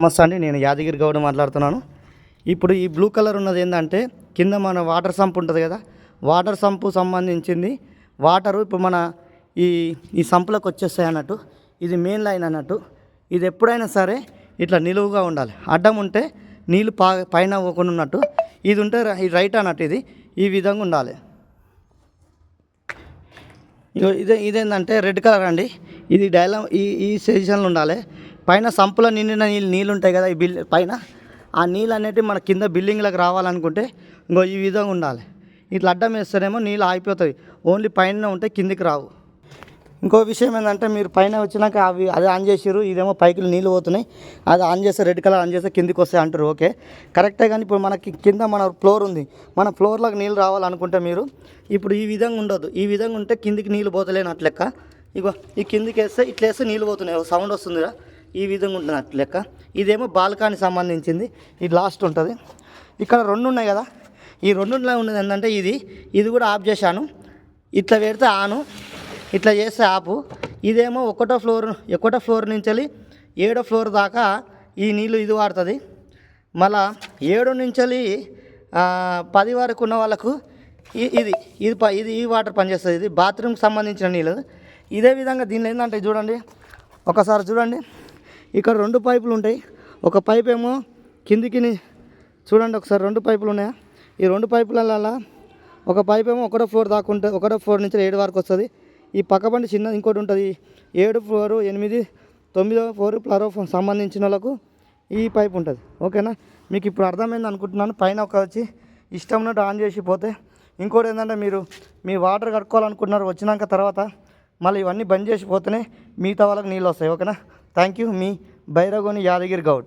నమస్తే అండి, నేను యాదగిరి గౌడ్ మాట్లాడుతున్నాను. ఇప్పుడు ఈ బ్లూ కలర్ ఉన్నది ఏంటంటే కింద మన వాటర్ సంప్ ఉంటుంది కదా, వాటర్ సంపు సంబంధించింది. వాటరు ఇప్పుడు మన ఈ ఈ సంపులకు వచ్చేస్తాయి అన్నట్టు. ఇది మెయిన్ లైన్ అన్నట్టు. ఇది ఎప్పుడైనా సరే ఇట్లా నిలువుగా ఉండాలి. అడ్డం ఉంటే నీళ్ళు పైన పోకుండా ఉన్నట్టు. ఇది ఉంటే ఇది రైట్ అన్నట్టు. ఇది ఈ విధంగా ఉండాలి. ఇదేంటంటే రెడ్ కలర్ అండి. ఇది ఈ సెక్షన్లో ఉండాలి. పైన సంపులో నిండిన నీళ్ళు ఉంటాయి కదా, ఈ పైన ఆ నీళ్ళు అనేటివి మన కింద బిల్డింగ్లకు రావాలనుకుంటే ఇంకో ఈ విధంగా ఉండాలి. ఇట్లా అడ్డం వేస్తేనేమో నీళ్ళు ఆగిపోతాయి. ఓన్లీ పైన ఉంటే కిందికి రావు. ఇంకో విషయం ఏంటంటే మీరు పైన వచ్చినాక అది ఆన్ చేసిర్రు, ఇదేమో పైకి నీళ్ళు పోతున్నాయి. అది ఆన్ చేస్తే రెడ్ కలర్ ఆన్ చేస్తే కిందికి వస్తాయి అంటారు. ఓకే, కరెక్టే. కానీ ఇప్పుడు మనకి కింద మన ఫ్లోర్ ఉంది. మన ఫ్లోర్లోకి నీళ్ళు రావాలనుకుంటే మీరు ఇప్పుడు ఈ విధంగా ఉండదు. ఈ విధంగా ఉంటే కిందికి నీళ్ళు పోతలేను అట్ల లెక్క. ఇగో ఈ కిందికి వేస్తే ఇట్లా వేస్తే నీళ్ళు పోతున్నాయి, సౌండ్ వస్తుందిరా. ఈ విధంగా ఉంటుంది అట్ల లెక్క. ఇదేమో బాల్కానికి సంబంధించింది. ఇది లాస్ట్ ఉంటుంది. ఇక్కడ రెండు ఉన్నాయి కదా, ఈ రెండులో ఉన్నది ఏంటంటే ఇది కూడా ఆఫ్ చేశాను. ఇట్లా పెడితే ఆను, ఇట్లా చేస్తే ఆపు. ఇదేమో ఒకటో ఫ్లోర్ నుంచి 7వ ఫ్లోర్ దాకా ఈ నీళ్ళు ఇది వాడుతుంది. మళ్ళా 7 నుంచి 10 వరకు ఉన్న వాళ్ళకు ఇది ఈ వాటర్ పనిచేస్తుంది. ఇది బాత్రూమ్కి సంబంధించిన నీళ్ళు. ఇదే విధంగా దీనిలో ఏంటంటే చూడండి, ఒకసారి చూడండి. ఇక్కడ 2 పైపులు ఉంటాయి. ఒక పైప్ ఏమో కిందికి చూడండి, ఒకసారి 2 పైపులు ఉన్నాయా? ఈ 2 పైపులలో ఒక పైప్ ఏమో ఒకటో ఫ్లోర్ దాకా ఉంటుంది. ఒకటో ఫ్లోర్ నుంచి 7 వరకు వస్తుంది. ఈ పక్క బండి చిన్నది ఇంకోటి ఉంటుంది. 7 ఫ్లోర్ 8 9వ ఫ్లోర్ సంబంధించిన వాళ్ళకు ఈ పైప్ ఉంటుంది. ఓకేనా, మీకు ఇప్పుడు అర్థమైంది అనుకుంటున్నాను. పైన ఒక వచ్చి ఇష్టం ఉన్నట్టు ఆన్ చేసి పోతే. ఇంకోటి ఏంటంటే మీరు మీ వాటర్ కట్టుకోవాలనుకుంటున్నారు, వచ్చినాక తర్వాత మళ్ళీ ఇవన్నీ బంద్ చేసి పోతేనే మిగతా వాళ్ళకి నీళ్ళు వస్తాయి. ఓకేనా, thank you. Me Bairagoni Yadagiri Goud.